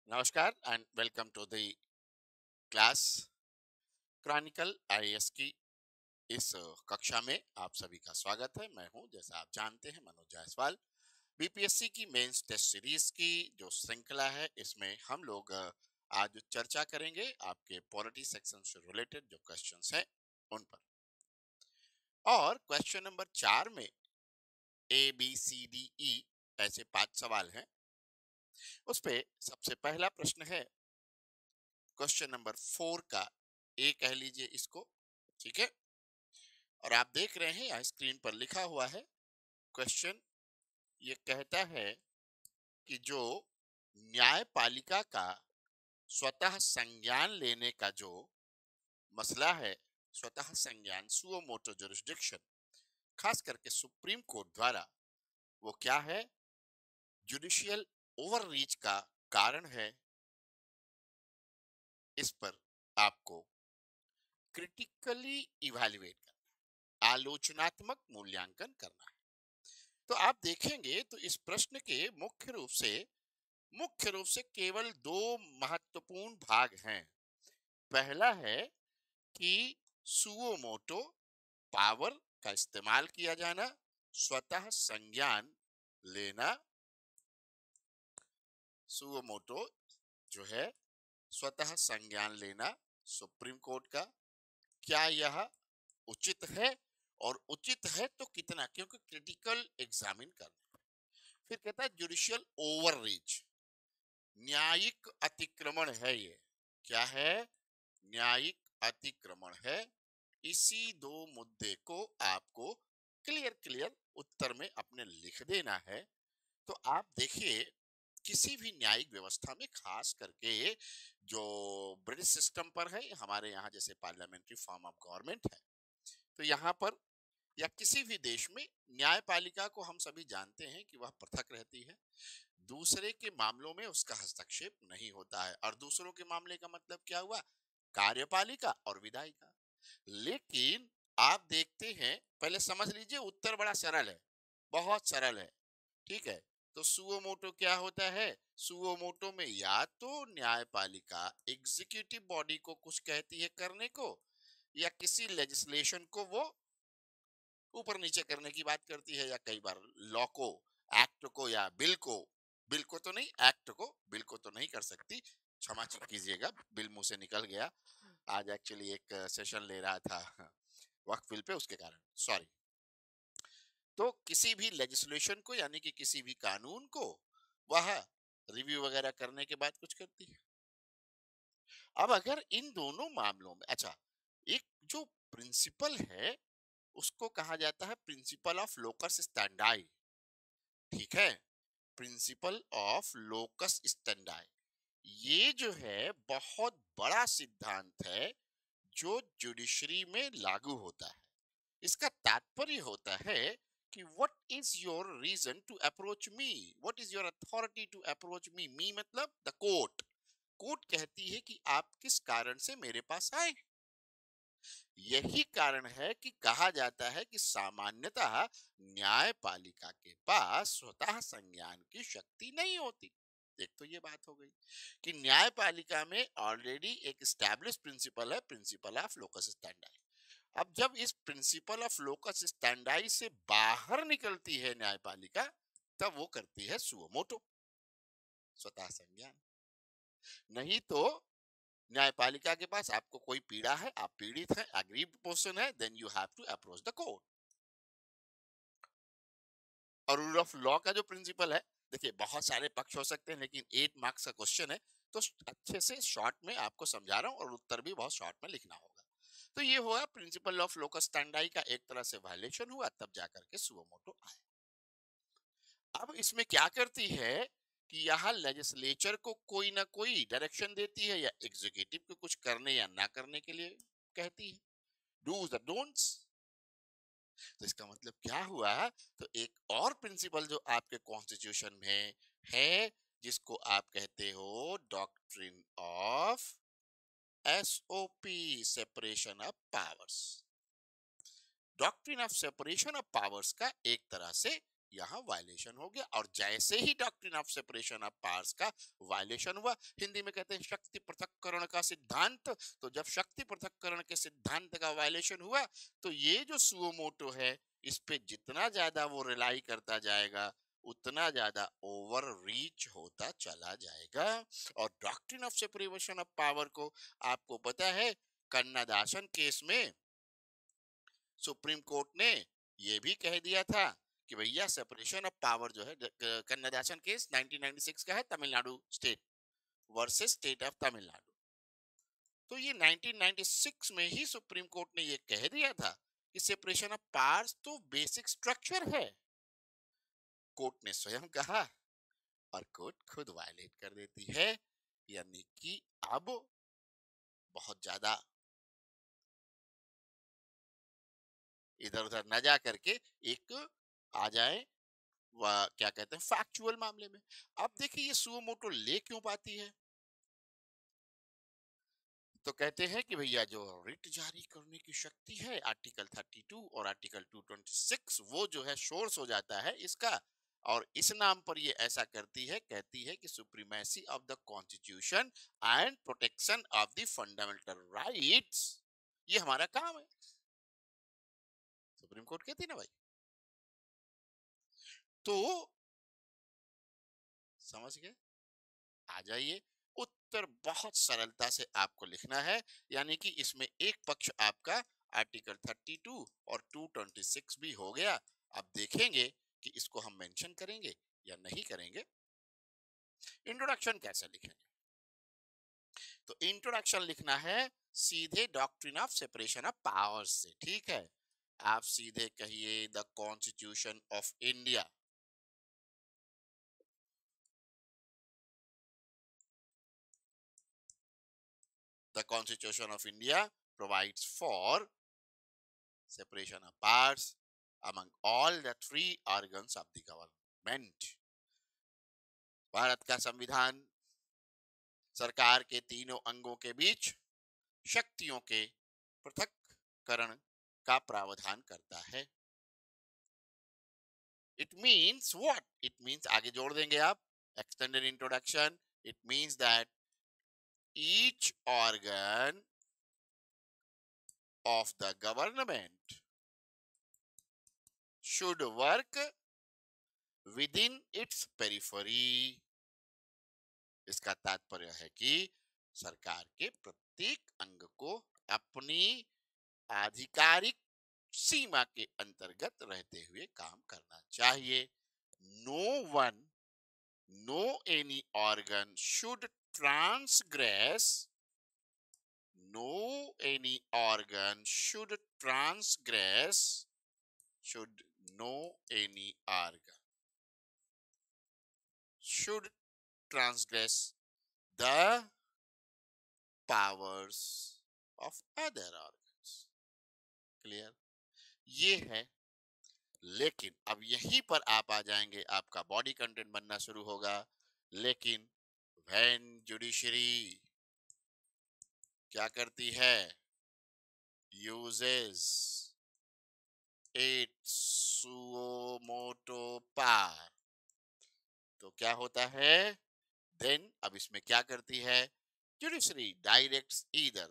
नमस्कार and welcome to the class chronicle IAS की इस कक्षा में आप सभी का स्वागत है। मैं हूं, जैसा आप जानते हैं, मनोज जायसवाल। बीपीएससी की मेंस टेस्ट सीरीज की जो श्रृंखला है, इसमें हम लोग आज चर्चा करेंगे आपके पॉलिटी सेक्शन से रिलेटेड जो क्वेश्चंस हैं उन पर। और क्वेश्चन नंबर 4 में ABCDE ऐसे 5 सवाल हैं। उस पे सबसे पहला प्रश्न है क्वेश्चन नंबर 4 का ए कह लीजिए इसको, ठीक है। और आप देख रहे हैं यहाँ स्क्रीन पर लिखा हुआ है क्वेश्चन। ये कहता है कि जो न्यायपालिका का स्वतः संज्ञान लेने का जो मसला है, स्वतः संज्ञान सुओ मोटो जुरिस्डिक्शन, खास करके सुप्रीम कोर्ट द्वारा, वो क्या है? जुडिशियल ओवररीच का कारण है। इस पर आपको क्रिटिकली इवैल्यूएट करना, आलोचनात्मक मूल्यांकन करना है। तो आप देखेंगे तो इस प्रश्न के मुख्य रूप से केवल दो महत्वपूर्ण भाग हैं। पहला है कि सुओ मोटो पावर का इस्तेमाल किया जाना, स्वतः संज्ञान लेना। सुओ मोटो जो है स्वतः संज्ञान लेना सुप्रीम कोर्ट का, क्या यह उचित है? और उचित है तो कितना? क्योंकि क्रिटिकल एग्जामिन करना। फिर कहता है जुडिशियल ओवररीच, न्यायिक अतिक्रमण है। ये क्या है? न्यायिक अतिक्रमण है। इसी दो मुद्दे को आपको क्लियर उत्तर में अपने लिख देना है। तो आप देखिए, किसी भी न्यायिक व्यवस्था में, खास करके जो ब्रिटिश सिस्टम पर है, हमारे यहाँ जैसे पार्लियामेंट्री फॉर्म ऑफ गवर्नमेंट है, तो यहाँ पर या किसी भी देश में न्यायपालिका को हम सभी जानते हैं कि वह पृथक रहती है। दूसरे के मामलों में उसका हस्तक्षेप नहीं होता है। और दूसरों के मामले का मतलब क्या हुआ? कार्यपालिका और विधायिका। लेकिन आप देखते हैं, पहले समझ लीजिए, उत्तर बड़ा सरल है, बहुत सरल है, ठीक है। तो सुओ मोटो क्या होता है? सुओ मोटो में या तो न्यायपालिका एग्जीक्यूटिव बॉडी को कुछ कहती है करने को, या किसी लेजिस्लेशन को वो ऊपर नीचे करने की बात करती है, या कई बार लॉ को, एक्ट को, या बिल को तो नहीं, एक्ट को, बिल को तो नहीं कर सकती। क्षमा कीजिएगा, बिल मुंह से निकल गया। आज एक्चुअली एक सेशन ले रहा था वक्त बिल पे, उसके कारण सॉरी। तो किसी भी लेजिस्लेशन को, यानी कि किसी भी कानून को, वह रिव्यू वगैरह करने के बाद कुछ करती है। अब अगर इन दोनों मामलों में, अच्छा, एक जो प्रिंसिपल है उसको कहा जाता है प्रिंसिपल ऑफ लोकस स्टैंडाई, ठीक है। प्रिंसिपल ऑफ लोकस स्टैंडाई, ये जो है बहुत बड़ा सिद्धांत है जो जुडिशरी में लागू होता है। इसका तात्पर्य होता है कि what is your reason to approach me, what is your authority to approach me. Me मतलब द कोर्ट। कोर्ट कहती है कि आप किस कारण से मेरे पास आए। यही कारण है कि कहा जाता है कि सामान्यतः न्यायपालिका के पास स्वतः संज्ञान की शक्ति नहीं होती। एक तो ये बात हो गई कि न्यायपालिका में ऑलरेडी एक स्टैब्लिश प्रिंसिपल है, प्रिंसिपल ऑफ लोकस स्टैंडाई। अब जब इस प्रिंसिपल ऑफ लोकस स्टैंडाई से बाहर निकलती है न्यायपालिका, तब वो करती है सुओ मोटो, स्वतः संज्ञान। नहीं तो न्यायपालिका के पास आपको कोई पीड़ा है, आप पीड़ित हैं, अग्रीव्ड पर्सन है, then you have to approach the court. और रूल ऑफ लॉ का जो प्रिंसिपल है, देखिए बहुत सारे पक्ष हो सकते हैं, लेकिन 8 मार्क्स का क्वेश्चन है, तो अच्छे से शॉर्ट में आपको समझा रहा हूं, और उत्तर भी बहुत शॉर्ट में लिखना होगा। तो ये हुआ प्रिंसिपल ऑफ लोकस स्टैंडाई का एक तरह से वायलेशन हुआ, तब जाकर के सुओ मोटो आया। अब इसमें क्या करती है कि यहाँ लेजिस्लेचर को कोई ना कोई डायरेक्शन देती है, या एग्जीक्यूटिव को कुछ करने या ना करने के लिए कहती है, डूज द डोंट्स। तो इसका मतलब क्या हुआ? तो एक और प्रिंसिपल जो आपके कॉन्स्टिट्यूशन में है, जिसको आप कहते हो doctrine of SOP, separation of powers. Doctrine of separation of powers का एक तरह से यहाँ वायलेशन हो गया। और जैसे ही doctrine of separation of powers का वायलेशन हुआ, हिंदी में कहते हैं शक्ति पृथक्करण का सिद्धांत, तो जब शक्ति पृथक्करण के सिद्धांत का वायलेशन हुआ तो ये जो सुओमोटो है इस पे जितना ज्यादा वो रिलाई करता जाएगा उतना ज्यादा ओवर रीच होता चला जाएगा। और doctrine of separation of power को आपको पता है कन्नादासन केस में सुप्रीम कोर्ट ने ये भी कह दिया था कि भैया सेपरेशन ऑफ पावर जो है, कन्नादासन केस 1996 का है, Tamil Nadu state versus state of Tamil Nadu. तो ये 1996 में ही सुप्रीम कोर्ट ने ये कह दिया था कि सेपरेशन ऑफ पावर्स तो बेसिक स्ट्रक्चर है। कोर्ट ने स्वयं कहा और कोर्ट खुद वायलेट कर देती है, यानी कि अब बहुत ज्यादा इधर उधर न जा करके एक आ जाए क्या कहते हैं फैक्चुअल मामले में। अब देखिए ये सुओमोटो ले क्यों पाती है, तो कहते हैं कि भैया जो रिट जारी करने की शक्ति है आर्टिकल 32 और आर्टिकल 226 वो जो है सोर्स हो जाता है इसका, और इस नाम पर ये ऐसा करती है, कहती है कि supremacy of the constitution and protection of the fundamental rights, ये हमारा काम है। सुप्रीम कोर्ट कहती है ना भाई। तो समझ गए, आ जाइए। उत्तर बहुत सरलता से आपको लिखना है, यानी कि इसमें एक पक्ष आपका आर्टिकल 32 और 226 भी हो गया। अब देखेंगे कि इसको हम मेंशन करेंगे या नहीं करेंगे। इंट्रोडक्शन कैसे लिखेंगे, तो इंट्रोडक्शन लिखना है सीधे doctrine of separation of powers से, ठीक है। आप सीधे कहिए the constitution of India, the Constitution of India provides for separation of powers among all the three organs of the government। Bharat का संविधान सरकार के तीनों अंगों के बीच शक्तियों के पृथक्करण का प्रावधान करता है। It means what, it means आगे जोड़ देंगे आप extended introduction, it means that each organ of the government should work within its periphery। इसका तात्पर्य है कि सरकार के प्रत्येक अंग को अपनी आधिकारिक सीमा के अंतर्गत रहते हुए काम करना चाहिए। No one, no any organ should transgress, no any organ should transgress, should no any organ should transgress the powers of other organs। Clear, ये है। लेकिन अब यहीं पर आप आ जाएंगे, आपका बॉडी कंटेंट बनना शुरू होगा। लेकिन व्हेन जुडिशरी क्या करती है, यूजेस इट्स सुओमोटो पावर, तो क्या होता है देन, अब इसमें क्या करती है, judiciary directs either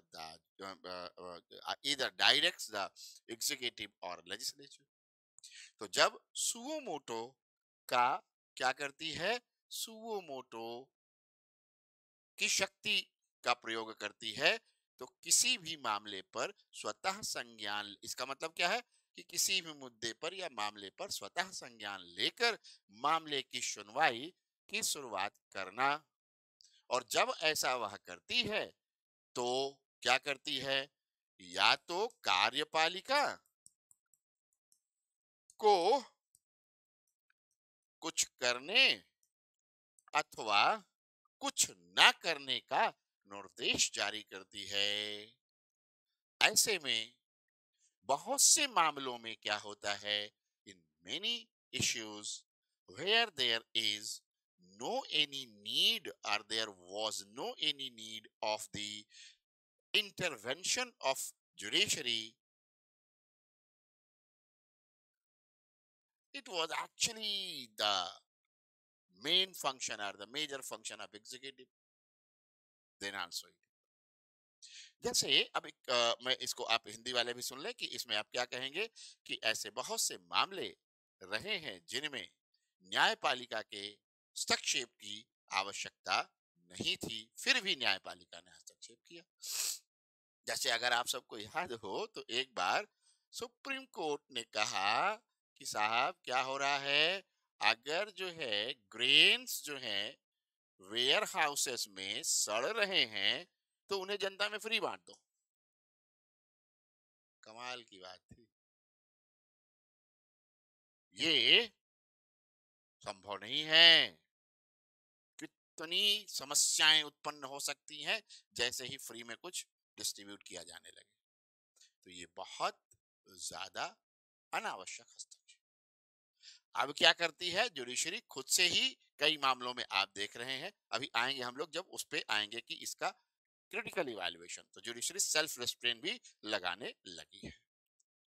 directs the executive or legislature। तो जब सुओमोटो का क्या करती है, सुओमोटो की शक्ति का प्रयोग करती है, तो किसी भी मामले पर स्वतः संज्ञान, इसका मतलब क्या है कि किसी भी मुद्दे पर या मामले पर स्वतः संज्ञान लेकर मामले की सुनवाई की शुरुआत करना। और जब ऐसा वह करती है तो क्या करती है, या तो कार्यपालिका को कुछ करने अथवा कुछ न करने का निर्देश जारी करती है। ऐसे में बहुत से मामलों में क्या होता है, in many issues where there is no any need or there was no any need of the intervention of judiciary, It was actually the main function or the major function of executive. Then also it. जैसे अब मैं इसको आप हिंदी वाले भी सुन लें कि इसमें आप क्या कहेंगे कि ऐसे बहुत से मामले रहे हैं जिनमें न्यायपालिका के हस्तक्षेप की आवश्यकता नहीं थी, फिर भी न्यायपालिका ने हस्तक्षेप किया। जैसे अगर आप सबको याद हो तो एक बार सुप्रीम कोर्ट ने कहा कि साहब क्या हो रहा है, अगर जो है ग्रेन्स जो है वेयर हाउसेस में सड़ रहे हैं तो उन्हें जनता में फ्री बांट दो। कमाल की बात थी। ये संभव नहीं है। कितनी समस्याएं उत्पन्न हो सकती हैं जैसे ही फ्री में कुछ डिस्ट्रीब्यूट किया जाने लगे। तो ये बहुत ज्यादा अनावश्यक हस्तक्षेप। अब क्या करती है जुडिशरी, खुद से ही कई मामलों में आप देख रहे हैं, अभी आएंगे हम लोग जब उस पे आएंगे कि इसका क्रिटिकल इवैल्यूएशन, तो जुडिशरी सेल्फ रेस्ट्रेन भी लगाने लगी है।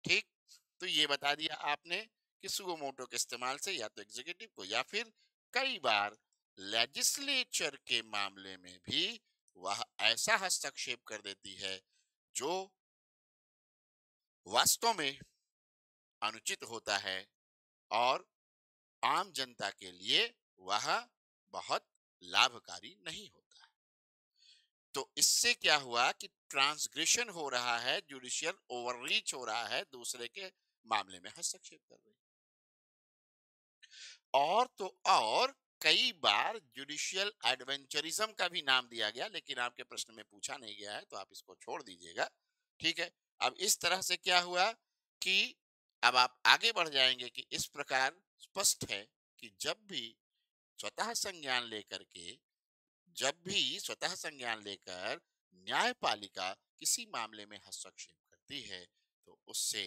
ठीक, तो ये बता दिया आपने कि सुओ मोटो के इस्तेमाल से या तो एग्जीक्यूटिव को या फिर कई बार लेजिस्लेचर के मामले में भी वह ऐसा हस्तक्षेप कर देती है जो वास्तव में अनुचित होता है और आम जनता के लिए वह बहुत लाभकारी नहीं होता है। तो इससे क्या हुआ कि ट्रांसग्रेशन हो रहा है, जुडिशियल ओवररीच हो रहा है, दूसरे के मामले में हस्तक्षेप कर रही। और तो और कई बार जुडिशियल एडवेंचरिज्म का भी नाम दिया गया, लेकिन आपके प्रश्न में पूछा नहीं गया है तो आप इसको छोड़ दीजिएगा। ठीक है, अब इस तरह से क्या हुआ कि अब आप आगे बढ़ जाएंगे कि इस प्रकार स्पष्ट है कि जब भी स्वतः संज्ञान लेकर न्यायपालिका किसी मामले में हस्तक्षेप करती है तो उससे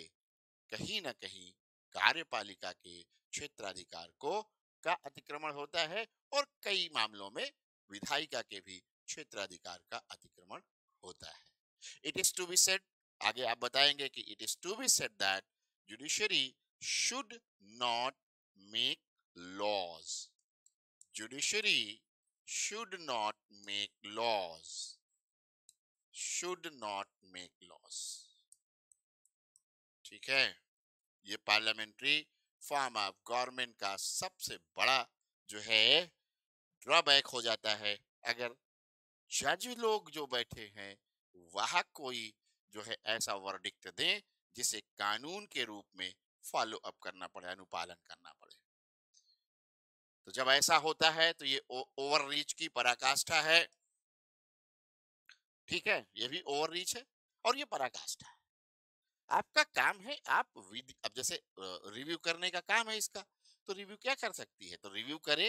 कहीं ना कहीं कार्यपालिका के क्षेत्राधिकार को का अतिक्रमण होता है और कई मामलों में विधायिका के भी क्षेत्राधिकार का अतिक्रमण होता है। It is to be said, आगे आप बताएंगे कि it is to be said that judiciary should not make laws. Judiciary should not make laws, should not make laws। ठीक है, ये पार्लियामेंट्री फॉर्म ऑफ गवर्नमेंट का सबसे बड़ा जो है ड्रॉबैक हो जाता है अगर जज लोग जो बैठे हैं वह कोई जो है ऐसा वर्डिक्ट दें जिसे कानून के रूप में फॉलो अप करना पड़े, अनुपालन करना पड़े। तो जब ऐसा होता है तो ये ओवररीच की पराकाष्ठा है। ठीक है, ये भी ओवररीच है और ये पराकाष्ठा है। आपका काम है, आप अब जैसे रिव्यू करने का काम है इसका, तो रिव्यू क्या कर सकती है, तो रिव्यू करे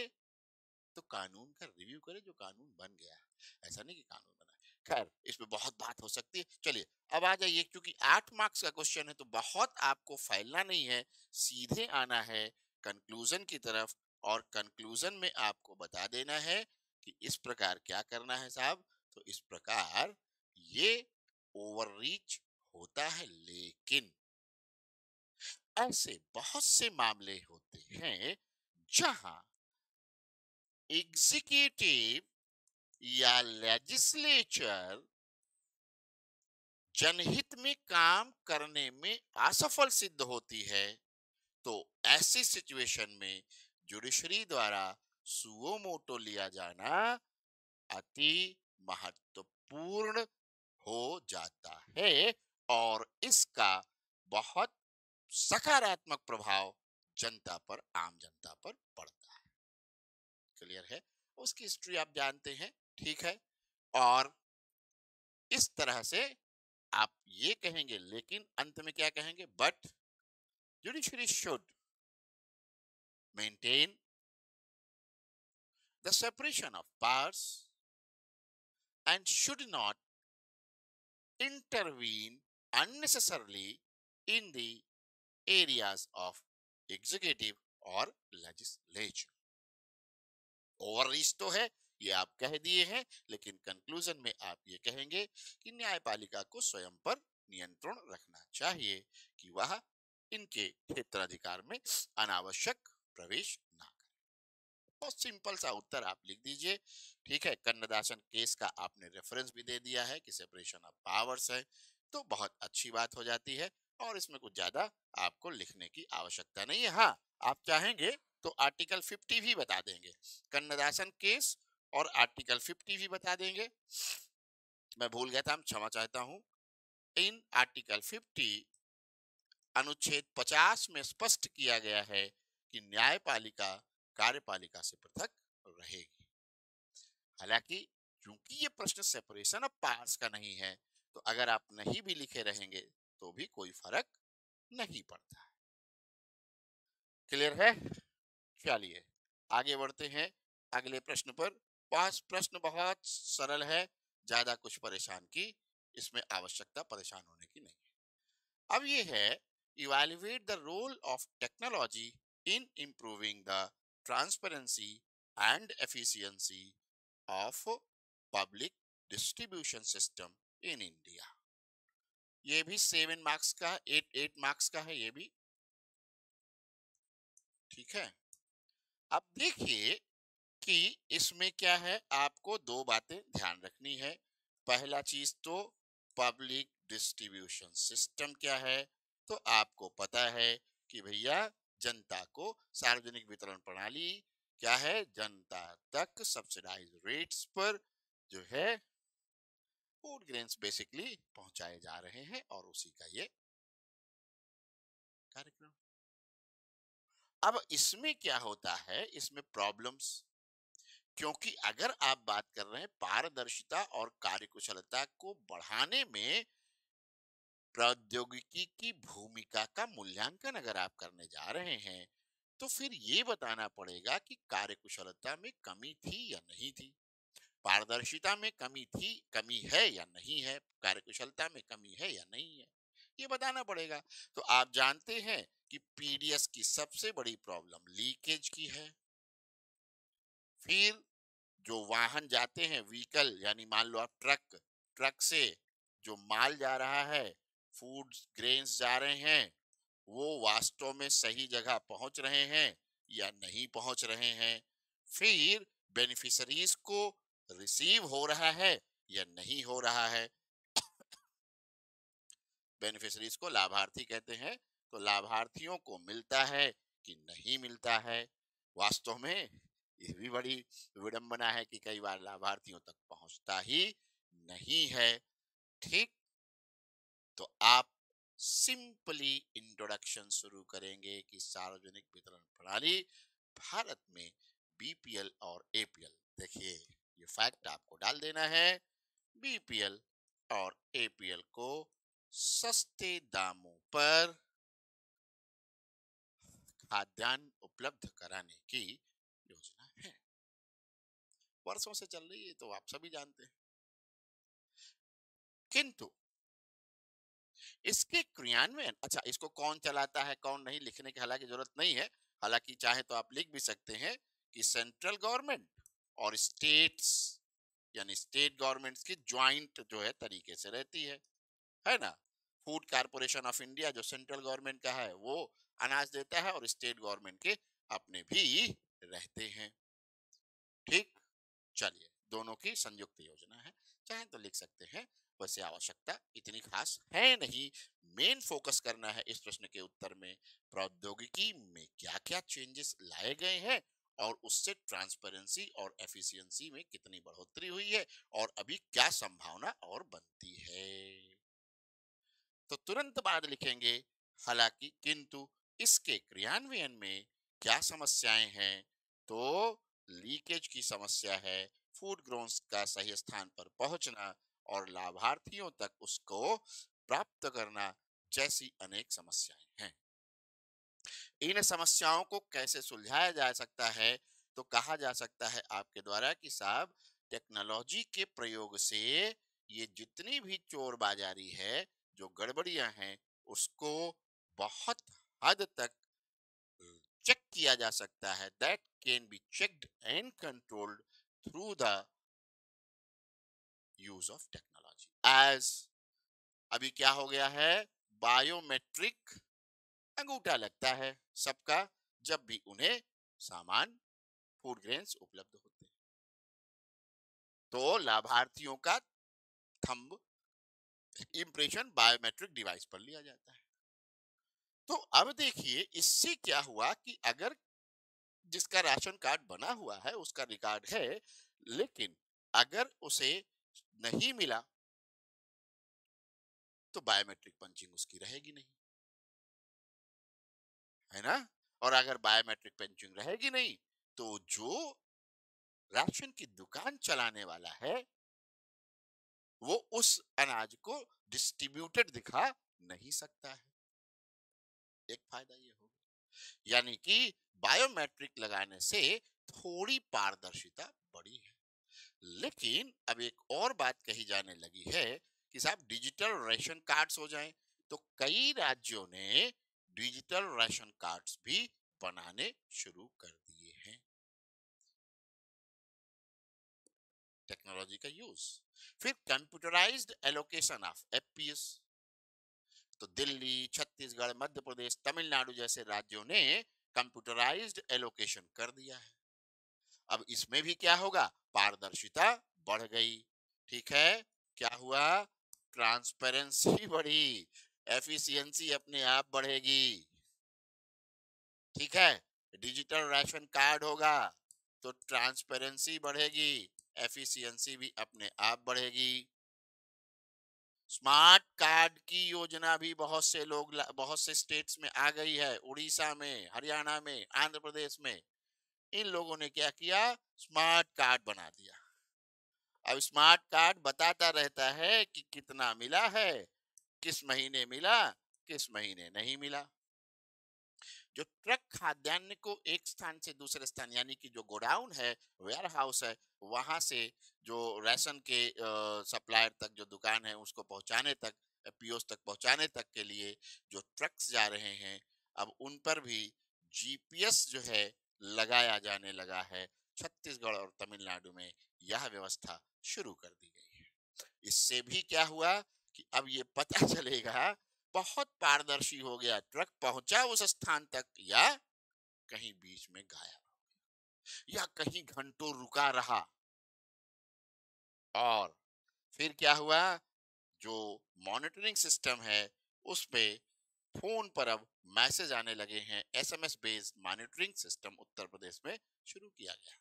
तो कानून का रिव्यू करे जो कानून बन गया है, ऐसा नहीं कि कानून बना है। खैर इसमें बहुत बात हो सकती है। चलिए अब आ जाइए, क्योंकि 8 मार्क्स का क्वेश्चन है तो बहुत आपको फैलना नहीं है, सीधे आना है कंक्लूजन की तरफ और कंक्लूजन में आपको बता देना है कि इस प्रकार क्या करना है साहब। तो इस प्रकार ये ओवररीच होता है, लेकिन ऐसे बहुत से मामले होते हैं जहां एग्जीक्यूटिव या लेजिस्लेचर जनहित में काम करने में असफल सिद्ध होती है, तो ऐसी सिचुएशन में जुडिशरी द्वारा सुओ मोटो लिया जाना अति महत्वपूर्ण हो जाता है और इसका बहुत सकारात्मक प्रभाव जनता पर, आम जनता पर पड़ता है। क्लियर है, उसकी हिस्ट्री आप जानते हैं। ठीक है, और इस तरह से आप ये कहेंगे, लेकिन अंत में क्या कहेंगे, but judiciary should maintain the separation of powers and should not intervene unnecessarily in the areas of executive or legislature। Overreach तो है ये आप कह दिए हैं, लेकिन कंक्लूजन में आप ये कहेंगे कि न्यायपालिका को स्वयं पर नियंत्रण रखना चाहिए कि वह इनके क्षेत्राधिकार में अनावश्यक प्रवेश ना करें। बहुत सिंपल सा उत्तर आप लिख दीजिए। ठीक है, कन्नदासन केस का आपने रेफरेंस भी दे दिया है कि सेपरेशन ऑफ पावर्स है, तो बहुत अच्छी बात हो जाती है और इसमें कुछ ज्यादा आपको लिखने की आवश्यकता नहीं है। हाँ, आप चाहेंगे तो आर्टिकल 50 भी बता देंगे, कन्नदासन केस और आर्टिकल 50 भी बता देंगे। मैं भूल गया था, क्षमा चाहता हूं। इन आर्टिकल 50 अनुच्छेद 50 में स्पष्ट किया गया है कि न्यायपालिका कार्यपालिका से पृथक रहेगी। हालांकि क्योंकि ये प्रश्न सेपरेशन ऑफ पावर्स का नहीं है, तो अगर आप नहीं भी लिखे रहेंगे तो भी कोई फर्क नहीं पड़ता है। क्लियर है? चलिए आगे बढ़ते हैं अगले प्रश्न पर। पास प्रश्न बहुत सरल है, ज्यादा कुछ परेशान की इसमें आवश्यकता परेशान होने की नहीं है। अब ये है, evaluate the role of technology in improving the transparency and efficiency of public distribution system in India. ये भी 7 मार्क्स का, 8 मार्क्स का है ये भी। ठीक है, अब देखिए कि इसमें क्या है, आपको दो बातें ध्यान रखनी है। पहला चीज तो पब्लिक डिस्ट्रीब्यूशन सिस्टम क्या है, तो आपको पता है कि भैया जनता को सार्वजनिक वितरण प्रणाली क्या है, जनता तक सब्सिडाइज रेट्स पर जो है फूड ग्रेन्स बेसिकली पहुंचाए जा रहे हैं और उसी का ये कार्यक्रम। अब इसमें क्या होता है, इसमें प्रॉब्लम्स, क्योंकि अगर आप बात कर रहे हैं पारदर्शिता और कार्यकुशलता को बढ़ाने में प्रौद्योगिकी की भूमिका का मूल्यांकन अगर आप करने जा रहे हैं, तो फिर ये बताना पड़ेगा कि कार्यकुशलता में कमी थी या नहीं थी, पारदर्शिता में कमी थी, कमी है या नहीं है, कार्यकुशलता में कमी है या नहीं है, ये बताना पड़ेगा। तो आप जानते हैं कि पीडीएस की सबसे बड़ी प्रॉब्लम लीकेज की है। फिर जो वाहन जाते हैं, व्हीकल यानी मान लो आप ट्रक, ट्रक से जो माल जा रहा है, फूड ग्रेन्स जा रहे हैं, वो वास्तव में सही जगह पहुंच रहे हैं या नहीं पहुंच रहे हैं। फिर बेनिफिशरीज को रिसीव हो रहा है या नहीं हो रहा है। बेनिफिशरीज को लाभार्थी कहते हैं, तो लाभार्थियों को मिलता है कि नहीं मिलता है। वास्तव में ये भी बड़ी विडंबना है कि कई बार लाभार्थियों तक पहुंचता ही नहीं है। ठीक, तो आप सिंपली इंट्रोडक्शन शुरू करेंगे कि सार्वजनिक वितरण प्रणाली भारत में बीपीएल और एपीएल, देखिए ये फैक्ट आपको डाल देना है, बीपीएल और एपीएल को सस्ते दामों पर खाद्यान्न उपलब्ध कराने की योजना है। वर्षों से चल रही है तो आप सभी जानते हैं, किंतु इसके क्रियान्वयन, अच्छा इसको कौन चलाता है कौन नहीं लिखने की हालांकि जरूरत नहीं है, हालांकि चाहे तो आप लिख भी सकते हैं कि सेंट्रल गवर्नमेंट और स्टेट्स यानी स्टेट गवर्नमेंट्स की ज्वाइंट जो है तरीके से रहती है ना। फूड कारपोरेशन ऑफ इंडिया जो सेंट्रल गवर्नमेंट का है वो अनाज देता है और स्टेट गवर्नमेंट के अपने भी रहते हैं। ठीक, चलिए दोनों की संयुक्त योजना है, चाहे तो लिख सकते हैं, वैसे आवश्यकता इतनी खास है नहीं। मेन फोकस करना है इस प्रश्न के उत्तर में प्रौद्योगिकी में क्या क्या चेंजेस लाए गए हैं और उससे ट्रांसपेरेंसी और एफिशिएंसी में कितनी बढ़ोतरी हुई है और अभी क्या संभावना और बनती है। तो तुरंत बाद लिखेंगे हालांकि किंतु इसके क्रियान्वयन में क्या समस्याएं हैं, तो लीकेज की समस्या है, फूड ग्रोन्स का सही स्थान पर पहुंचना और लाभार्थियों तक उसको प्राप्त करना जैसी अनेक समस्याएं हैं। इन समस्याओं को कैसे सुलझाया जा सकता है, तो कहा जा सकता है आपके द्वारा कि साहब टेक्नोलॉजी के प्रयोग से ये जितनी भी चोर बाजारी है, जो गड़बड़ियां हैं, उसको बहुत हद तक चेक किया जा सकता है, that can be checked and controlled through the use of technology. As अभी क्या हो गया है, बायोमेट्रिक अंगूठा लगता है सबका जब भी उन्हें सामान फूड ग्रेन्स उपलब्ध होते हैं। तो लाभार्थियों का थंब इम्प्रेशन बायोमेट्रिक डिवाइस पर लिया जाता है। तो अब देखिए इससे क्या हुआ कि अगर जिसका राशन कार्ड बना हुआ है उसका रिकॉर्ड है, लेकिन अगर उसे नहीं मिला तो बायोमेट्रिक पंचिंग उसकी रहेगी नहीं, है ना। और अगर बायोमेट्रिक पंचिंग रहेगी नहीं तो जो राशन की दुकान चलाने वाला है वो उस अनाज को डिस्ट्रीब्यूटेड दिखा नहीं सकता है। एक फायदा ये होगा, यानी कि बायोमेट्रिक लगाने से थोड़ी पारदर्शिता बढ़ी है। लेकिन अब एक और बात कही जाने लगी है कि साहब डिजिटल राशन कार्ड्स हो जाएं, तो कई राज्यों ने डिजिटल राशन कार्ड्स भी बनाने शुरू कर दिए हैं। टेक्नोलॉजी का यूज। फिर कंप्यूटराइज्ड एलोकेशन ऑफ एफपीएस। तो दिल्ली, छत्तीसगढ़, मध्य प्रदेश, तमिलनाडु जैसे राज्यों ने कंप्यूटराइज्ड एलोकेशन कर दिया है। अब इसमें भी क्या होगा, पारदर्शिता बढ़ गई। ठीक है, क्या हुआ, ट्रांसपेरेंसी बढ़ी, एफिशिएंसी अपने आप बढ़ेगी। ठीक है, डिजिटल राशन कार्ड होगा तो ट्रांसपेरेंसी बढ़ेगी, एफिशिएंसी भी अपने आप बढ़ेगी। स्मार्ट कार्ड की योजना भी बहुत से लोग बहुत से स्टेट्स में आ गई है, उड़ीसा में, हरियाणा में, आंध्र प्रदेश में। इन लोगों ने क्या किया, स्मार्ट कार्ड बना दिया। अब स्मार्ट कार्ड बताता रहता है कि कितना मिला है, किस महीने मिला, किस महीने नहीं मिला। जो ट्रक खाद्यान्न को एक स्थान से दूसरे स्थान यानी कि जो गोडाउन है, वेयर हाउस है, वहां से जो राशन के सप्लायर तक जो दुकान है उसको पहुंचाने तक, पीओस तक पहुंचाने तक के लिए जो ट्रक्स जा रहे हैं, अब उन पर भी जीपीएस जो है लगाया जाने लगा है। छत्तीसगढ़ और तमिलनाडु में यह व्यवस्था शुरू कर दी गई है। इससे भी क्या हुआ कि अब ये पता चलेगा, बहुत पारदर्शी हो गया, ट्रक पहुंचा उस स्थान तक या कहीं बीच में गायब या कहीं घंटों रुका रहा। और फिर क्या हुआ, जो मॉनिटरिंग सिस्टम है उसपे फोन पर अब मैसेज आने लगे हैं, SMS based monitoring system Uttar Pradesh में शुरू किया गया।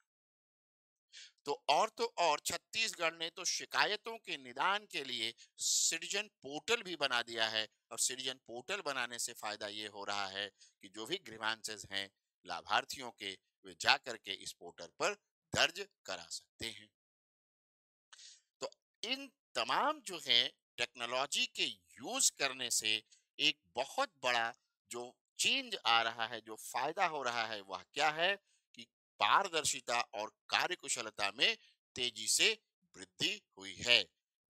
तो और छत्तीसगढ़ ने तो शिकायतों के निदान के लिए सिटीजन पोर्टल भी बना दिया है। और सिटीजन पोर्टल बनाने से फायदा ये हो रहा है कि जो भी ग्रीवांसेस हैं लाभार्थियों के, वे जा करके इस पोर्टल पर दर्ज करा सकते हैं। तो इन तमाम जो है टेक्नोलॉजी के यूज करने से एक बहुत बड़ा जो चेंज आ रहा है, जो फायदा हो रहा है, वह क्या है कि पारदर्शिता और कार्यकुशलता में तेजी से वृद्धि हुई है।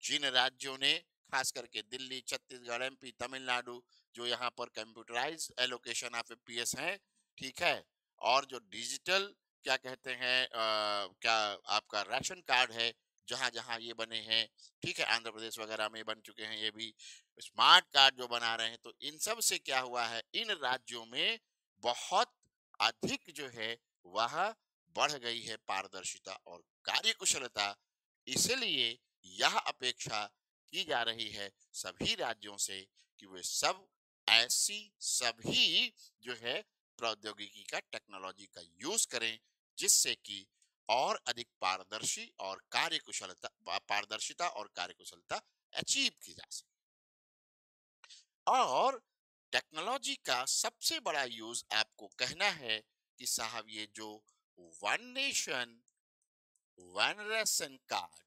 जिन राज्यों ने, खास करके दिल्ली, छत्तीसगढ़, एमपी, तमिलनाडु, जो यहाँ पर कंप्यूटराइज्ड एलोकेशन ऑफ पीएस है, ठीक है, और जो डिजिटल क्या कहते हैं क्या आपका राशन कार्ड है, जहां जहां ये बने हैं, ठीक है, आंध्र प्रदेश वगैरह में बन चुके हैं, ये भी स्मार्ट कार्ड जो बना रहे हैं, तो इन सब से क्या हुआ है, इन राज्यों में बहुत अधिक जो है वह बढ़ गई है पारदर्शिता और कार्यकुशलता। इसलिए यह अपेक्षा की जा रही है सभी राज्यों से कि वे सब ऐसी सभी जो है प्रौद्योगिकी का, टेक्नोलॉजी का यूज करें, जिससे कि और अधिक पारदर्शिता और कार्यकुशलता अचीव की जा सके। और टेक्नोलॉजी का सबसे बड़ा यूज आपको कहना है कि साहब ये जो one nation one ration card,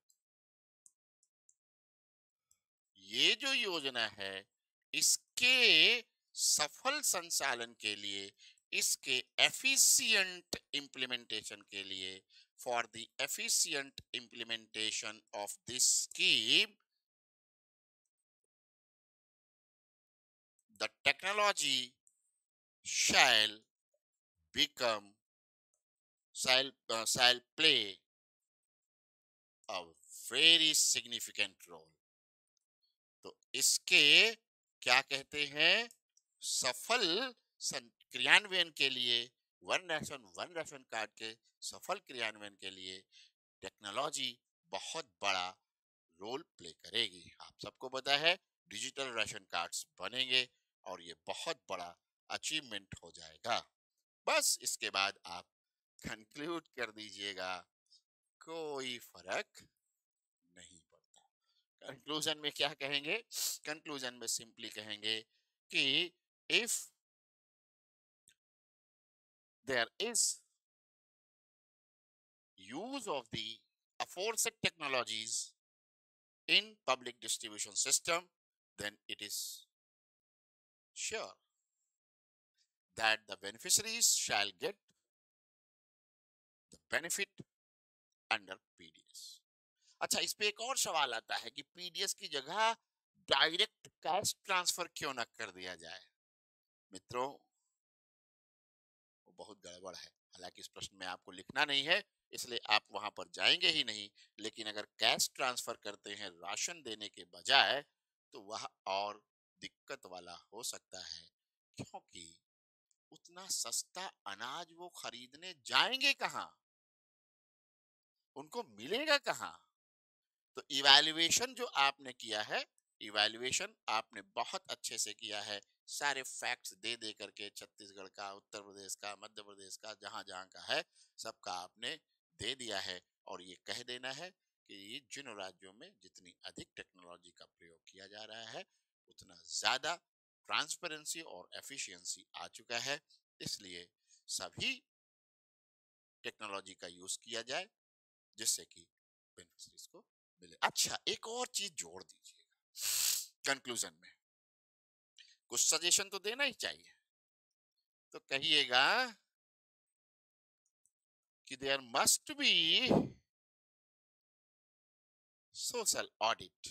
ये जो योजना है, इसके सफल संचालन के लिए, इसके एफिशिएंट इम्प्लीमेंटेशन के लिए, for the efficient implementation of this scheme, the technology shall become shall play a very significant role। तो इसके क्या कहते हैं, सफल क्रियान्वयन के लिए, one nation one ration card के सफल क्रियान्वयन के लिए टेक्नोलॉजी बहुत बड़ा रोल प्ले करेगी। आप सबको पता है डिजिटल राशन कार्ड्स बनेंगे और ये बहुत बड़ा अचीवमेंट हो जाएगा। बस इसके बाद आप कंक्लूड कर दीजिएगा, कोई फर्क नहीं पड़ता। कंक्लूजन में क्या कहेंगे? कंक्लूजन में सिंपली कहेंगे कि if there is use of the aforesaid technologies in public distribution system, then it is sure that the beneficiaries shall get the benefit under PDS. अच्छा, इस पे एक और सवाल आता है कि पीडीएस की जगह डायरेक्ट कैश ट्रांसफर क्यों ना कर दिया जाए? मित्रों, वो बहुत गड़बड़ है। हालांकि इस प्रश्न में आपको लिखना नहीं है, इसलिए आप वहां पर जाएंगे ही नहीं। लेकिन अगर कैश ट्रांसफर करते हैं राशन देने के बजाय, तो वह और दिक्कत वाला हो सकता है, क्योंकि उतना सस्ता अनाज वो खरीदने जाएंगे कहाँ, उनको मिलेगा कहाँ? तो इवैल्यूएशन जो आपने किया है, इवैल्यूएशन आपने बहुत अच्छे से किया है। सारे फैक्ट्स दे दे करके छत्तीसगढ़ का, उत्तर प्रदेश का, मध्य प्रदेश का, जहां जहां का है सबका आपने दे दिया है। और ये कह देना है कि जिन राज्यों में जितनी अधिक टेक्नोलॉजी का प्रयोग किया जा रहा है, उतना ज्यादा ट्रांसपेरेंसी और एफिशिएंसी आ चुका है। इसलिए सभी टेक्नोलॉजी का यूज किया जाए जिससे कि बेनिफिशरीज को मिले। अच्छा, एक और चीज जोड़ दीजिएगा कंक्लूजन में, कुछ सजेशन तो देना ही चाहिए। तो कहिएगा कि there must be social audit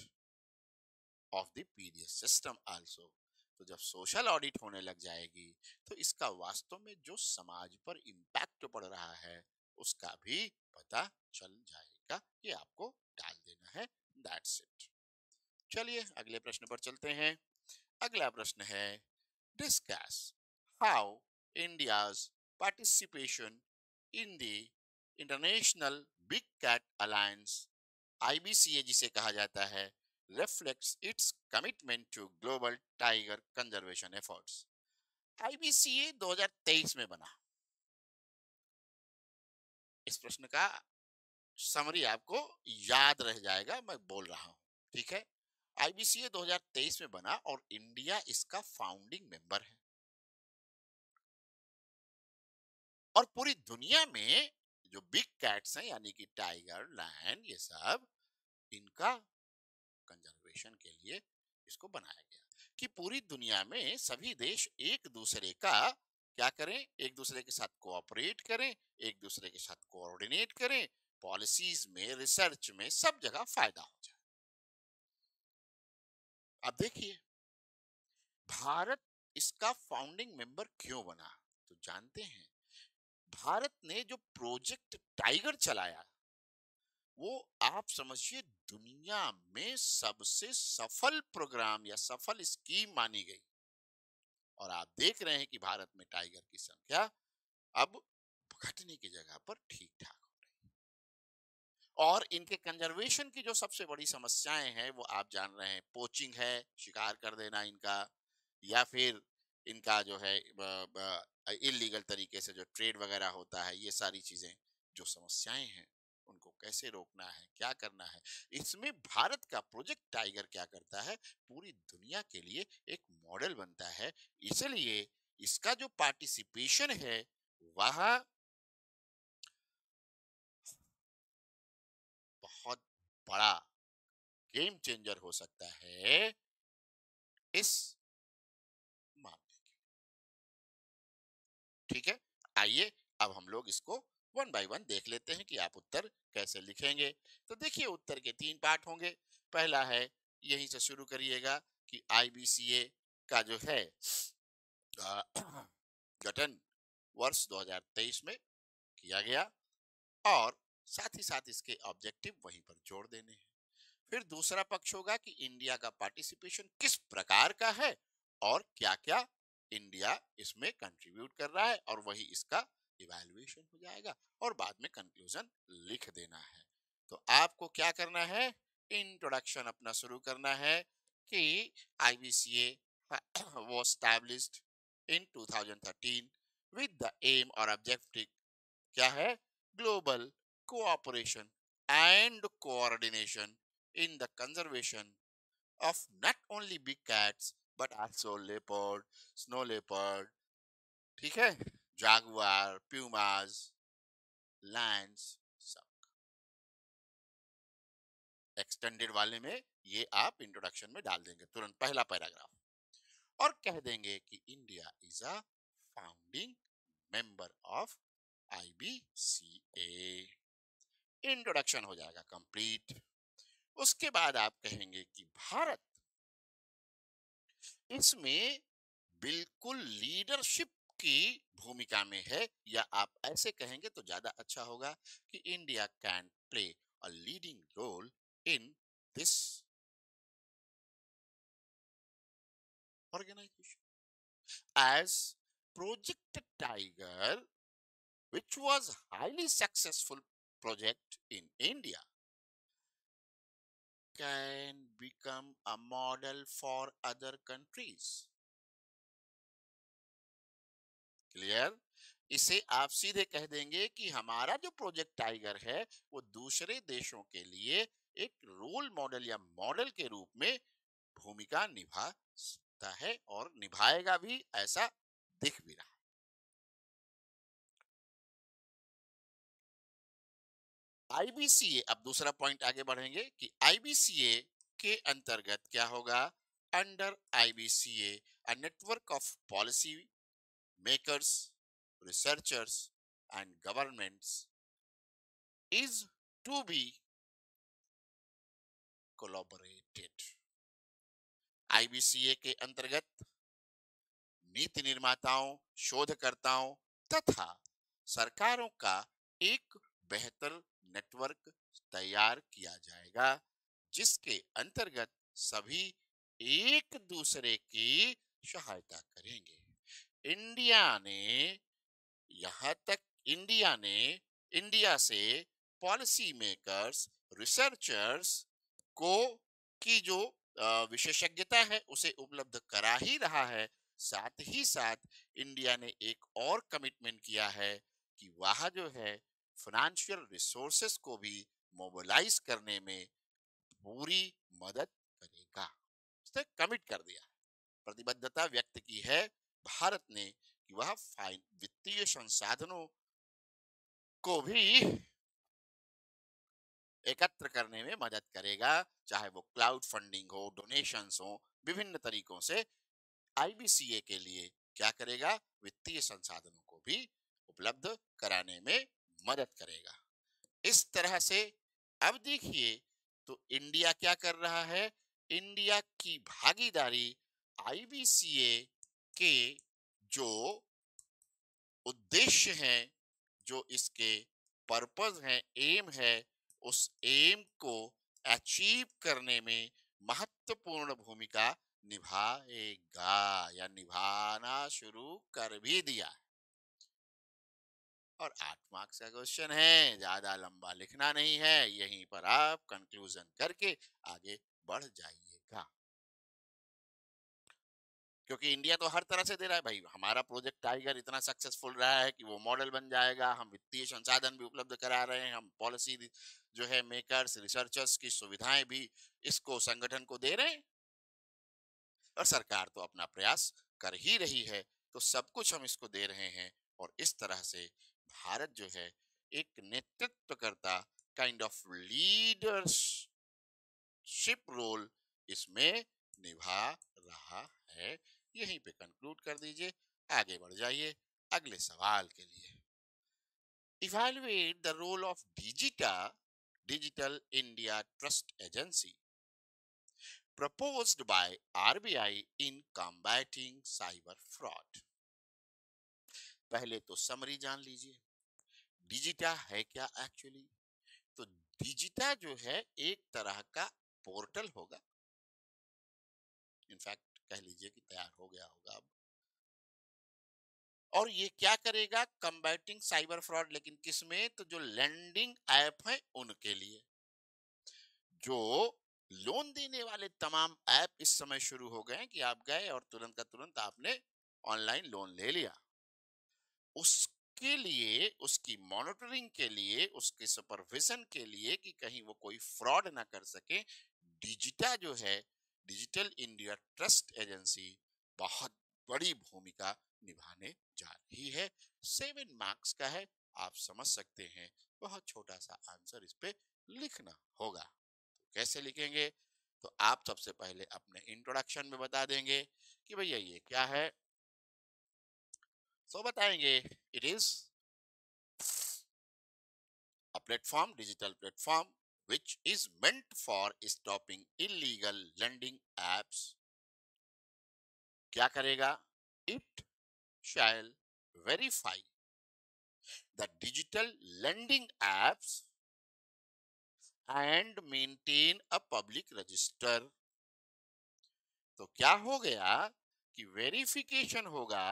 of the PDS system also. तो जब सोशल ऑडिट होने लग जाएगी, तो इसका वास्तव में जो समाज पर इम्पैक्ट पड़ रहा है उसका भी पता चल जाएगा। ये आपको डाल देना है, दैट्स इट। चलिए अगले प्रश्न पर चलते हैं। अगला प्रश्न है, discuss how India's participation in the international big cat alliance, IBCA जिसे कहा जाता है, reflects its commitment to global tiger conservation efforts। IBCA 2023 में बना। इस प्रश्न का समरी आपको याद रह जाएगा, मैं बोल रहा हूं, ठीक है। आईबीसीए 2023 में बना और इंडिया इसका फाउंडिंग मेंबर है। और पूरी दुनिया में जो बिग कैट्स हैं, यानी कि टाइगर, लायन, ये सब, इनका कंजर्वेशन के लिए इसको बनाया गया कि पूरी दुनिया में सभी देश एक दूसरे का क्या करें, एक दूसरे के साथ कोऑपरेट करें, एक दूसरे के साथ कोऑर्डिनेट करें, पॉलिसीज में, रिसर्च में, सब जगह फायदा हो जाए। अब देखिए, भारत इसका फाउंडिंग मेंबर क्यों बना? तो जानते हैं, भारत ने जो प्रोजेक्ट टाइगर चलाया, वो आप समझिए दुनिया में सबसे सफल प्रोग्राम या सफल स्कीम मानी गई। और आप देख रहे हैं कि भारत में टाइगर की संख्या अब घटने की जगह पर ठीक ठाक हो रही है। और इनके कंजर्वेशन की जो सबसे बड़ी समस्याएं हैं वो आप जान रहे हैं, पोचिंग है, शिकार कर देना इनका, या फिर इनका जो है इलीगल तरीके से जो ट्रेड वगैरह होता है, ये सारी चीजें जो समस्याएं हैं, उनको कैसे रोकना है, क्या करना है। इसमें भारत का प्रोजेक्ट टाइगर क्या करता है, पूरी दुनिया के लिए एक मॉडल बनता है। इसलिए इसका जो पार्टिसिपेशन है वह बहुत बड़ा गेम चेंजर हो सकता है इस मामले में, ठीक है। आइए अब हम लोग इसको वन बाय वन देख लेते हैं कि आप उत्तर कैसे लिखेंगे। तो देखिए, उत्तर के 3 पार्ट होंगे। पहला है, यहीं से शुरू करिएगा कि आईबीसीए का जो है गठन वर्ष 2023 में किया गया, और साथ ही साथ इसके ऑब्जेक्टिव वहीं पर जोड़ देने हैं। फिर दूसरा पक्ष होगा कि इंडिया का पार्टिसिपेशन किस प्रकार का है और क्या क्या इंडिया इसमें कंट्रीब्यूट कर रहा है और वही इसका इवैल्यूएशन हो जाएगा और बाद में कंक्लूजन लिख देना है। तो आपको क्या करना है, इंट्रोडक्शन अपना शुरू करना है कि IBCA was established in 2013 with the aim or objective क्या है, global cooperation and coordination in the conservation of not only big cats but also leopard, snow leopard, ठीक है, जागुआर, प्यूमाज, लायंस, सब। एक्सटेंडेड वाले में ये आप इंट्रोडक्शन में डाल देंगे तुरंत पहला पैराग्राफ और कह देंगे कि India is a founding member of IBCA. Introduction हो जाएगा कंप्लीट। उसके बाद आप कहेंगे कि भारत इसमें बिल्कुल लीडरशिप की भूमिका में है, या आप ऐसे कहेंगे तो ज्यादा अच्छा होगा कि India can play a leading role in this organisation as Project Tiger which was highly successful project in India can become a model for other countries. Clear? इसे आप सीधे कह देंगे कि हमारा जो प्रोजेक्ट टाइगर है वो दूसरे देशों के लिए एक रोल मॉडल या मॉडल के रूप में भूमिका निभा सकता है और निभाएगा भी, ऐसा दिख भी रहा है। आईबीसीए, अब दूसरा पॉइंट आगे बढ़ेंगे कि आईबीसीए के अंतर्गत क्या होगा, under IBCA a network of policy makers, researchers and governments is to be collaborated. IBCA के अंतर्गत नीति निर्माताओं, शोधकर्ताओं तथा सरकारों का एक बेहतर नेटवर्क तैयार किया जाएगा जिसके अंतर्गत सभी एक दूसरे की सहायता करेंगे। इंडिया से पॉलिसी मेकर्स, रिसर्चर्स को की जो विशेषज्ञता है उसे उपलब्ध करा ही रहा है, साथ ही साथ इंडिया ने एक और कमिटमेंट किया है कि वह जो है फाइनेंशियल रिसोर्सेस को भी मोबिलाइज करने में पूरी मदद करेगा। इसने कमिट कर दिया, प्रतिबद्धता व्यक्त की है भारत ने कि वह वित्तीय संसाधनों को भी एकत्र करने में मदद करेगा, चाहे वो क्लाउड फंडिंग हो, डोनेशंस हो, विभिन्न तरीकों से आईबीसीए के लिए क्या करेगा, वित्तीय संसाधनों को भी उपलब्ध कराने में मदद करेगा। इस तरह से अब देखिए तो इंडिया क्या कर रहा है, इंडिया की भागीदारी आईबीसीए के जो उद्देश्य हैं, जो इसके पर्पस है, एम है, उस एम को अचीव करने में महत्वपूर्ण भूमिका निभाएगा या निभाना शुरू कर भी दिया। और 8 मार्क्स का क्वेश्चन है, ज्यादा लंबा लिखना नहीं है, यहीं पर आप कंक्लूजन करके आगे बढ़ जाइएगा, क्योंकि इंडिया तो हर तरह से दे रहा है भाई। हमारा प्रोजेक्ट टाइगर इतना सक्सेसफुल रहा है कि वो मॉडल बन जाएगा, हम वित्तीय संसाधन भी उपलब्ध करा रहे हैं, हम पॉलिसी जो है मेकर्स, रिसर्चर्स की सुविधाएं भी इसको संगठन को दे रहे हैं, और सरकार तो अपना प्रयास कर ही रही है, तो सब कुछ हम इसको दे रहे हैं। और इस तरह से भारत जो है एक नेतृत्वकर्ता काइंड ऑफ लीडरशिप रोल इसमें निभा रहा है। यहीं पे कंक्लूड कर दीजिए, आगे बढ़ जाइए अगले सवाल के लिए। Evaluate the role of digital India trust agency proposed by RBI in combating cyber fraud। पहले तो समरी जान लीजिए, डिजिटा है क्या एक्चुअली। तो डिजिटा जो है एक तरह का पोर्टल होगा, इनफैक्ट कह लीजिए कि तैयार हो गया होगा अब, और ये क्या करेगा, कंबैटिंग साइबर फ्रॉड, लेकिन किसमें, तो जो लैंडिंग ऐप है उनके लिए। जो लोन देने वाले तमाम ऐप इस समय शुरू हो गए हैं कि आप गए और तुरंत का तुरंत आपने ऑनलाइन लोन ले लिया। उसके लिए, उसकी मॉनिटरिंग के लिए, उसके सुपरविजन के लिए कि कहीं वो कोई फ्रॉड ना कर सके, डिजिटा जो है, डिजिटल इंडिया ट्रस्ट एजेंसी बहुत बड़ी भूमिका निभाने जा रही है। 7 मार्क्स का है, आप समझ सकते हैं। बहुत छोटा सा आंसर इस पे लिखना होगा। तो कैसे लिखेंगे, तो आप सबसे पहले अपने इंट्रोडक्शन में बता देंगे कि भैया ये क्या है। सो बताएंगे, it is a platform, digital platform, which is meant for stopping illegal lending apps. क्या करेगा, it shall verify the digital lending apps and maintain a public register. तो क्या हो गया कि वेरिफिकेशन होगा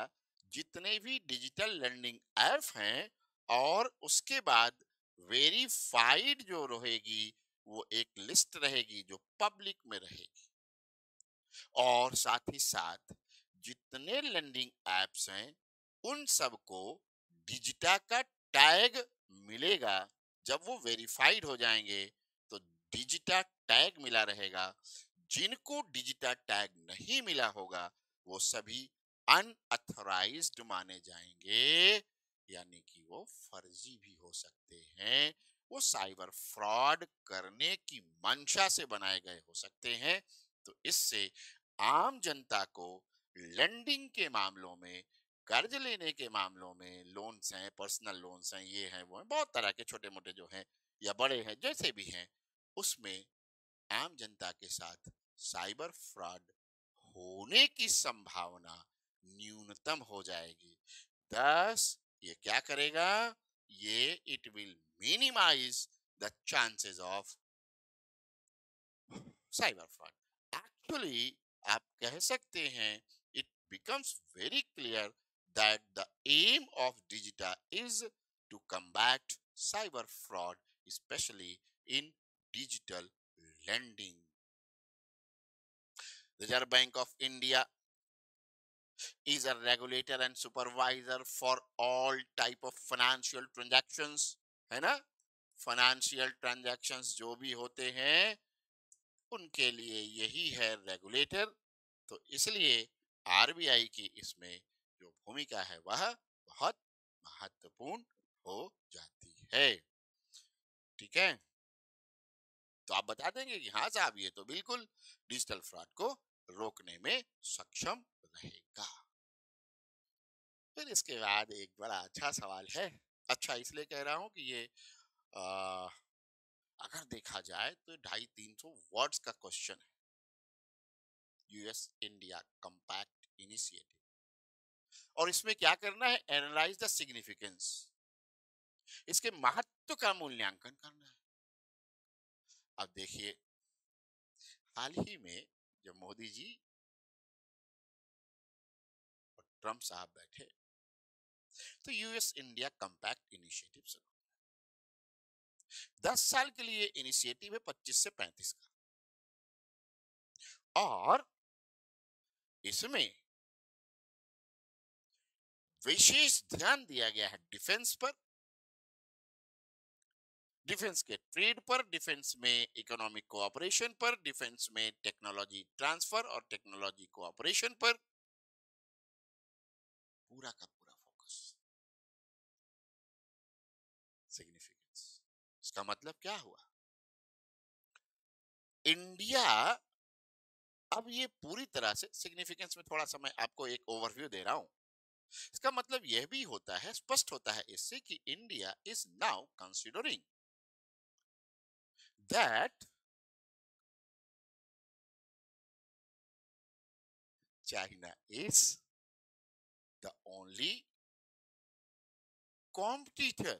जितने भी डिजिटल लैंडिंग ऐप हैं, और उसके बाद वेरीफाइड जो रहेगी वो एक लिस्ट रहेगी जो पब्लिक में रहेगी, और साथ ही साथ जितने लैंडिंग ऐप्स हैं उन सबको डिजिटा का टैग मिलेगा। जब वो वेरीफाइड हो जाएंगे तो डिजिटा टैग मिला रहेगा। जिनको डिजिटा टैग नहीं मिला होगा वो सभी अनअथराइज्ड माने जाएंगे, यानी कि वो फर्जी भी हो सकते हैं, वो साइबर फ्रॉड करने की मंशा से बनाए गए हो सकते हैं। तो इससे आम जनता को लेंडिंग के मामलों में, कर्ज लेने के मामलों में, लोन्स हैं, पर्सनल लोन्स हैं, ये हैं वो हैं, बहुत तरह के छोटे मोटे जो हैं या बड़े हैं जैसे भी हैं, उसमें आम जनता के साथ साइबर फ्रॉड होने की संभावना न्यूनतम हो जाएगी। दस ये क्या करेगा, ये it will minimise the chances of cyber fraud. Actually आप कह सकते हैं, it becomes very clear that the aim of Digita is to combat cyber fraud, especially in digital lending. Reserve Bank of India is a regulator and supervisor for all type of financial transactions, है ना। Financial transactions जो भी होते हैं उनके लिए यही है रेगुलेटर। तो इसलिए आरबीआई की इसमें जो भूमिका है वह बहुत महत्वपूर्ण हो जाती है। ठीक है, तो आप बता देंगे कि हाँ साहब ये तो बिल्कुल डिजिटल फ्रॉड को रोकने में सक्षम रहेगा। फिर इसके बाद एक बड़ा अच्छा सवाल है, अच्छा इसलिए कह रहा हूं कि ये आ, अगर देखा जाए तो 250-300 वर्ड्स का क्वेश्चन है। यूएस इंडिया कंपैक्ट इनिशिएटिव, और इसमें क्या करना है, एनालाइज द सिग्निफिकेंस, इसके महत्व का मूल्यांकन करना है। अब देखिए, हाल ही में जब मोदी जी और ट्रम्प साहब बैठे तो यूएस इंडिया कंपैक्ट इनिशिएटिव शुरू, 10 साल के लिए इनिशिएटिव है 25 से 35 का, और इसमें विशेष ध्यान दिया गया है डिफेंस पर, डिफेंस के ट्रेड पर, डिफेंस में इकोनॉमिक कोऑपरेशन पर, डिफेंस में टेक्नोलॉजी ट्रांसफर और टेक्नोलॉजी कोऑपरेशन पर पूरा का पूरा फोकस। सिग्निफिकेंस, इसका मतलब क्या हुआ, इंडिया, अब ये पूरी तरह से सिग्निफिकेंस में थोड़ा सा मैं आपको एक ओवरव्यू दे रहा हूं। इसका मतलब यह भी होता है, स्पष्ट होता है इससे कि India is now considering that China is the only competitor.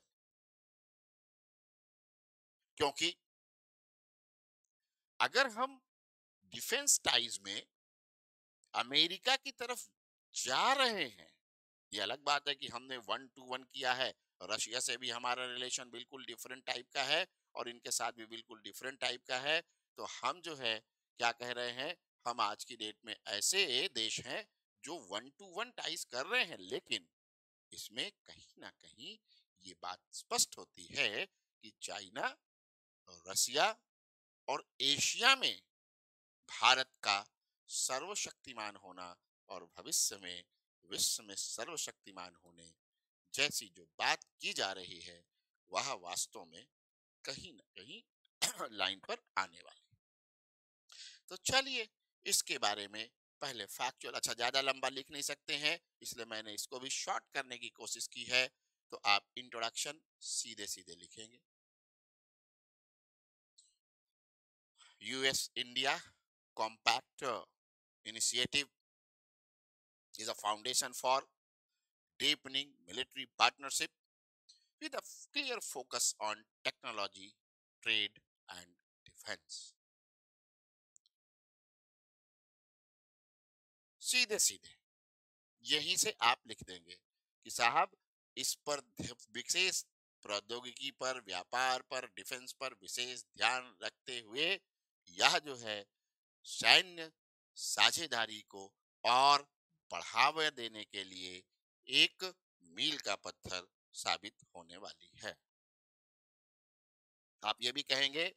क्योंकि अगर हम डिफेंस टाइज में अमेरिका की तरफ जा रहे हैं ये अलग बात है कि हमने 1-1 किया है, रशिया से भी हमारा रिलेशन बिल्कुल डिफरेंट टाइप का है और इनके साथ भी बिल्कुल डिफरेंट टाइप का है। तो हम जो है क्या कह रहे हैं, हम आज की डेट में ऐसे देश हैं जो 1-1 टाइज कर रहे हैं, लेकिन इसमें कहीं ना कहीं ये बात स्पष्ट होती है कि चाइना, रसिया और एशिया में भारत का सर्वशक्तिमान होना और भविष्य में विश्व में सर्वशक्तिमान होने जैसी जो बात की जा रही है, वह वास्तव में कहीं ना कहीं लाइन पर आने वाली। तो चलिए इसके बारे में पहले फैक्चुअल, अच्छा ज्यादा लंबा लिख नहीं सकते हैं इसलिए मैंने इसको भी शॉर्ट करने की कोशिश की है। तो आप इंट्रोडक्शन सीधे सीधे लिखेंगे। US India compact initiative is a foundation for deepening military partnership with a clear focus on technology, trade, and defense. सीधे सीधे यहीं से आप लिख देंगे कि साहब इस पर विशेष प्रौद्योगिकी पर, व्यापार पर, डिफेंस पर विशेष ध्यान रखते हुए यह जो है सैन्य साझेदारी को और बढ़ावा देने के लिए एक मील का पत्थर साबित होने वाली है। आप ये भी कहेंगे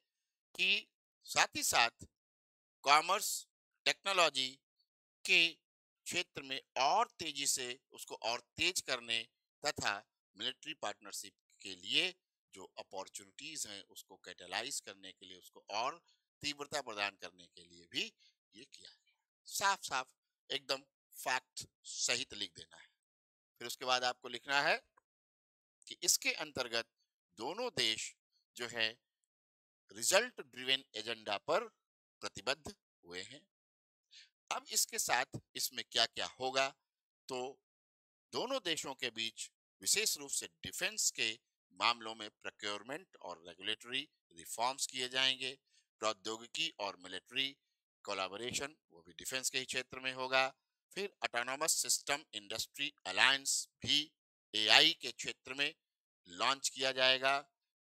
कि साथ ही साथ कॉमर्स, टेक्नोलॉजी के क्षेत्र में और तेजी से उसको और तेज करने तथा मिलिट्री पार्टनरशिप के लिए जो अपॉर्चुनिटीज हैं उसको कैटलाइज करने के लिए, उसको और तीव्रता प्रदान करने के लिए भी ये किया गया। साफ साफ एकदम फैक्ट सहित लिख देना है। फिर उसके बाद आपको लिखना है कि इसके अंतर्गत दोनों देश जो है रिजल्ट ड्रिवेन एजेंडा पर प्रतिबद्ध हुए हैं। अब इसके साथ इसमें क्या क्या होगा, तो दोनों देशों के बीच विशेष रूप से डिफेंस के मामलों में प्रोक्योरमेंट और रेगुलेटरी रिफॉर्म्स किए जाएंगे। प्रौद्योगिकी और मिलिट्री कोलैबोरेशन वो भी डिफेंस के ही क्षेत्र में होगा। फिर ऑटोनोमस सिस्टम इंडस्ट्री अलायंस भी एआई के क्षेत्र में लॉन्च किया जाएगा।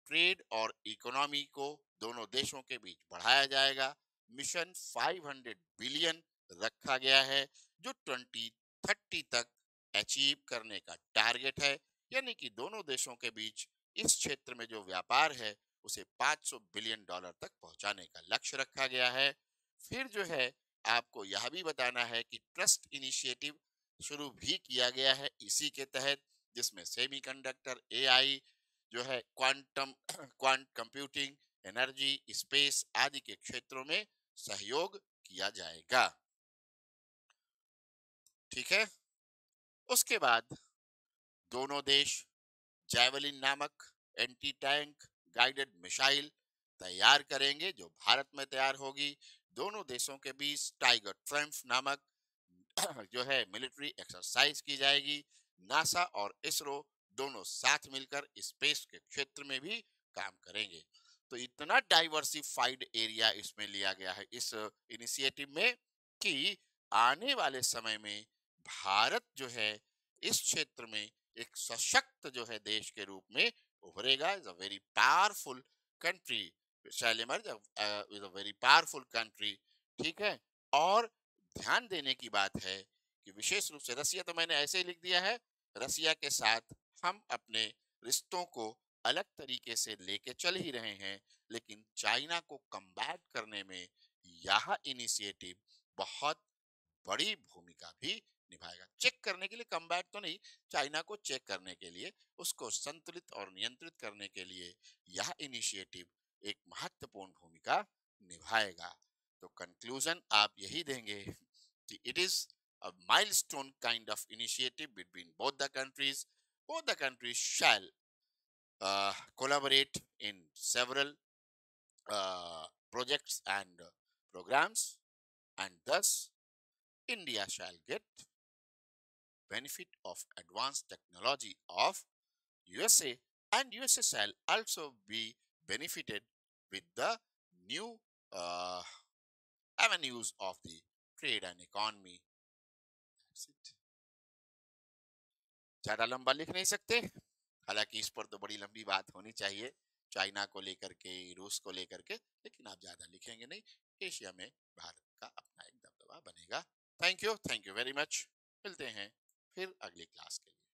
ट्रेड और इकोनॉमी को दोनों देशों के बीच बढ़ाया जाएगा। मिशन 500 बिलियन रखा गया है जो 2030 तक अचीव करने का टारगेट है, यानी कि दोनों देशों के बीच इस क्षेत्र में जो व्यापार है उसे 500 बिलियन डॉलर तक पहुंचाने का लक्ष्य रखा गया है। फिर जो है आपको यह भी बताना है कि ट्रस्ट इनिशिएटिव शुरू भी किया गया है इसी के तहत, जिसमें सेमीकंडक्टर, एआई जो है quantum quant computing, energy, space आदि के क्षेत्रों में सहयोग किया जाएगा। ठीक है। उसके बाद दोनों देश जैवलिन नामक एंटी टैंक गाइडेड मिसाइल तैयार करेंगे जो भारत में तैयार होगी। दोनों देशों के बीच टाइगर ट्रम्फ नामक जो है मिलिट्री एक्सरसाइज की जाएगी। नासा और इसरो दोनों साथ मिलकर स्पेस के क्षेत्र में भी काम करेंगे। तो इतना डाइवर्सिफाइड एरिया इसमें लिया गया है इस इनिशिएटिव में कि आने वाले समय में भारत जो है इस क्षेत्र में एक सशक्त जो है देश के रूप में उभरेगा। Is a very powerful country, शैलेमर is a very powerful country. ठीक है। और ध्यान देने की बात है कि विशेष रूप से रसिया तो मैंने ऐसे ही लिख दिया है, रसिया के साथ हम अपने रिश्तों को अलग तरीके से लेके चल ही रहे हैं, लेकिन चाइना को कम्बैट करने में यह इनिशिएटिव बहुत बड़ी भूमिका भी निभाएगा। चेक करने के लिए, कम्बैट तो नहीं, चाइना को चेक करने के लिए, उसको संतुलित और नियंत्रित करने के लिए यह इनिशिएटिव एक महत्वपूर्ण भूमिका निभाएगा। तो कंक्लूजन आप यही देंगे कि it is a milestone kind of initiative between both the countries. Both the countries shall collaborate in several projects and programs, and thus India shall get benefit of advanced technology of USA, and USA shall also be benefited with the new uh, avenues of the trade and economy. That's it. ज्यादा लंबा लिख नहीं सकते, हालांकि इस पर तो बड़ी लंबी बात होनी चाहिए, चाइना को लेकर के, रूस को लेकर के, लेकिन आप ज्यादा लिखेंगे नहीं। एशिया में भारत का अपना एक दबदबा बनेगा। Thank you very much. मिलते हैं फिर अगली क्लास के लिए।